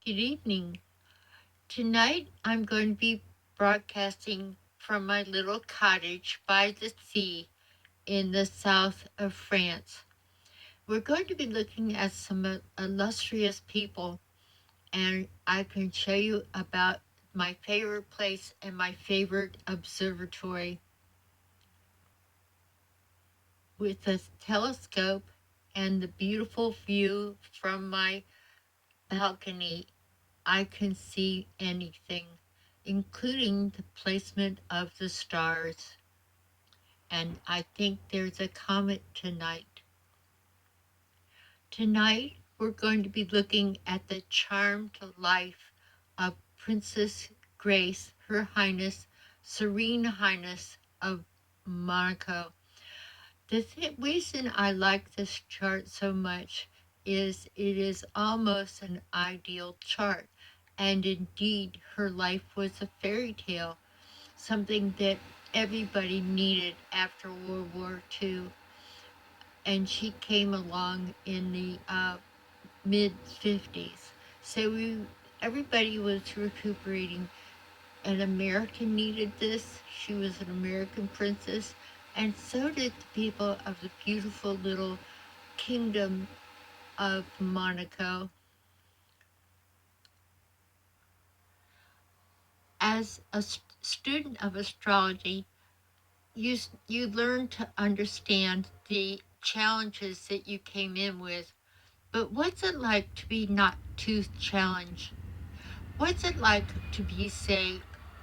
Good evening. Tonight I'm going to be broadcasting from my little cottage by the sea in the south of France. We're going to be looking at some illustrious people, and I can show you about my favorite place and my favorite observatory with a telescope and the beautiful view from my balcony. I can see anything, including the placement of the stars. And I think there's a comet tonight. Tonight, we're going to be looking at the charmed life of Princess Grace, Her Highness, Serene Highness of Monaco. The reason I like this chart so much is it is almost an ideal chart. And indeed, her life was a fairy tale, something that everybody needed after World War II. And she came along in the mid-50s. So everybody was recuperating. An American needed this. She was an American princess. And so did the people of the beautiful little kingdom of Monaco. As a student of astrology, you learn to understand the challenges that you came in with. But what's it like to be not too challenged? What's it like to be, say,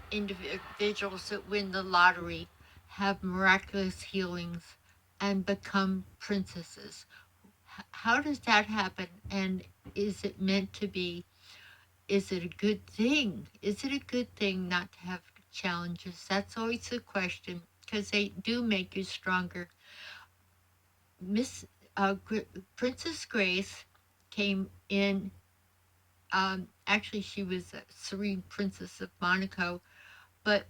individuals that win the lottery, have miraculous healings, and become princesses? How does that happen? And is it meant to be? Is it a good thing? Is it a good thing not to have challenges? That's always the question, because they do make you stronger. Miss Princess Grace came in. Actually, she was a Serene Princess of Monaco, but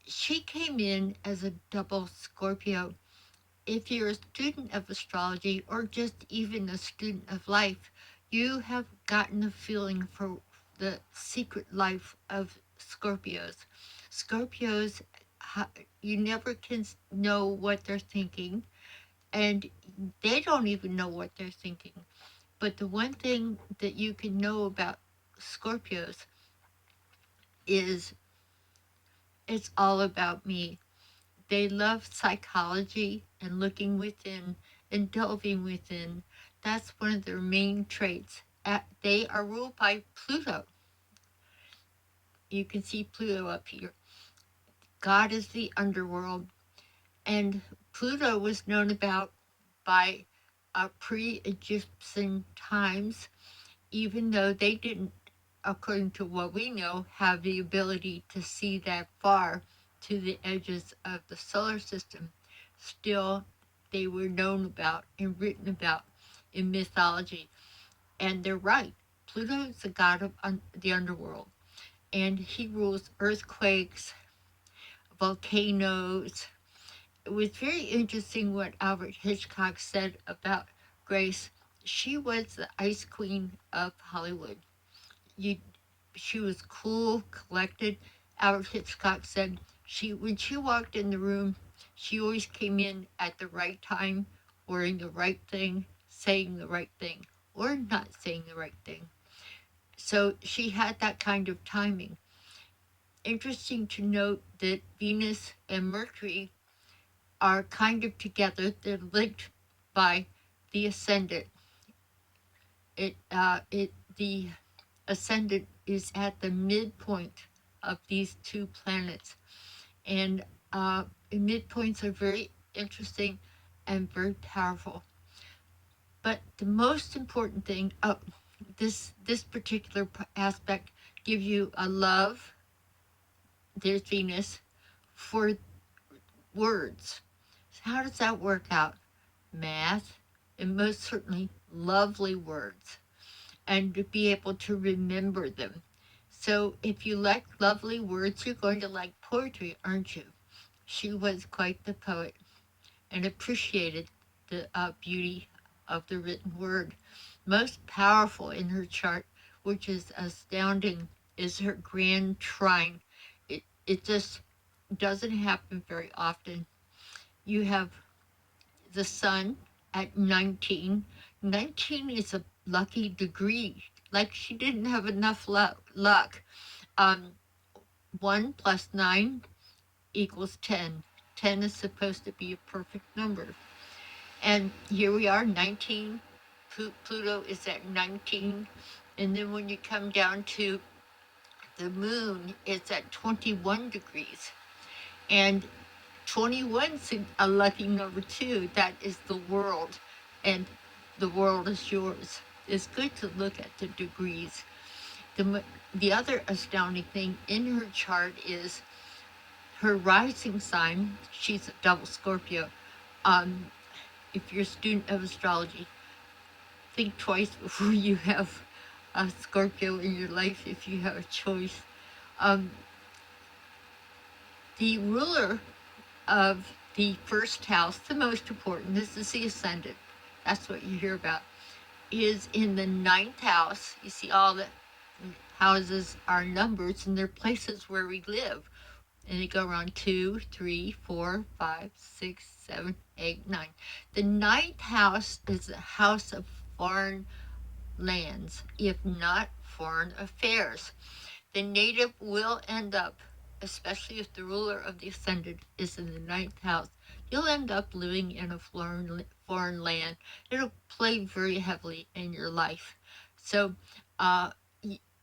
she came in as a double Scorpio. If you're a student of astrology or just even a student of life, you have gotten a feeling for the secret life of Scorpios. Scorpios, you never can know what they're thinking, and they don't even know what they're thinking. But the one thing that you can know about Scorpios is it's all about me. They love psychology and looking within and delving within. That's one of their main traits. They are ruled by Pluto. You can see Pluto up here. God is the underworld. And Pluto was known about by pre-Egyptian times, even though they didn't, according to what we know, have the ability to see that far to the edges of the solar system. Still, they were known about and written about in mythology. And they're right. Pluto is the god of the underworld, and he rules earthquakes, volcanoes. It was very interesting what Alfred Hitchcock said about Grace. She was the ice queen of Hollywood. She was cool, collected. Alfred Hitchcock said when she walked in the room, she always came in at the right time, wearing the right thing, saying the right thing, or not saying the right thing. So she had that kind of timing. Interesting to note that Venus and Mercury are kind of together. They're linked by the ascendant. The ascendant is at the midpoint of these two planets, and midpoints are very interesting and very powerful. But the most important thing, this particular aspect gives you a love. There's Venus for words. How does that work out? Math, and most certainly lovely words, and to be able to remember them. So if you like lovely words, you're going to like poetry, aren't you? She was quite the poet and appreciated the beauty of the written word. Most powerful in her chart which is astounding, is her grand trine. It just doesn't happen very often. You have the sun at 19. 19 is a lucky degree. Like she didn't have enough luck. Um, 1 plus 9 equals 10. 10 is supposed to be a perfect number. And here we are, 19. Pluto is at 19. And then when you come down to the moon, it's at 21 degrees. And 21's a lucky number too. That is the world. And the world is yours. It's good to look at the degrees. The other astounding thing in her chart is her rising sign. She's a double Scorpio. If you're a student of astrology, think twice before you have a Scorpio in your life if you have a choice. The ruler of the first house, the most important, this is the ascendant. That's what you hear about, is in the 9th house. You see all the houses are numbers and they're places where we live. And they go around 2, 3, 4, 5, 6, 7, 8, 9. The 9th house is the house of foreign lands, if not foreign affairs. The native will end up, especially if the ruler of the ascendant is in the 9th house, you'll end up living in a foreign land. It'll play very heavily in your life. So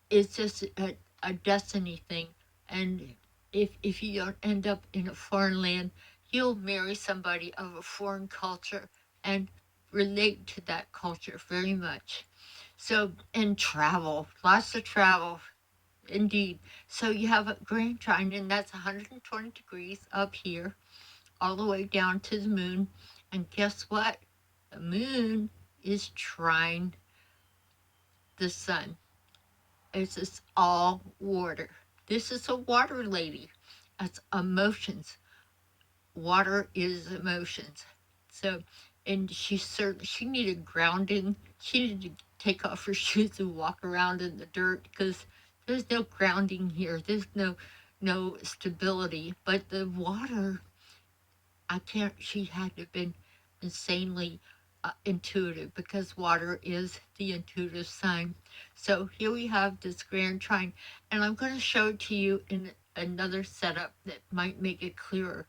it's just a destiny thing. And if you don't end up in a foreign land, you'll marry somebody of a foreign culture and relate to that culture very much. So, and travel, lots of travel, indeed. So you have a grand trine, and that's 120 degrees up here, all the way down to the moon. And guess what? The moon is trine the sun. It's just all water. This is a water lady. That's emotions. Water is emotions. So, and she needed grounding. She needed to take off her shoes and walk around in the dirt because there's no grounding here. There's no stability. But the water, she had to have been insanely intuitive because water is the intuitive sign. So here we have this grand trine, and I'm going to show it to you in another setup that might make it clearer.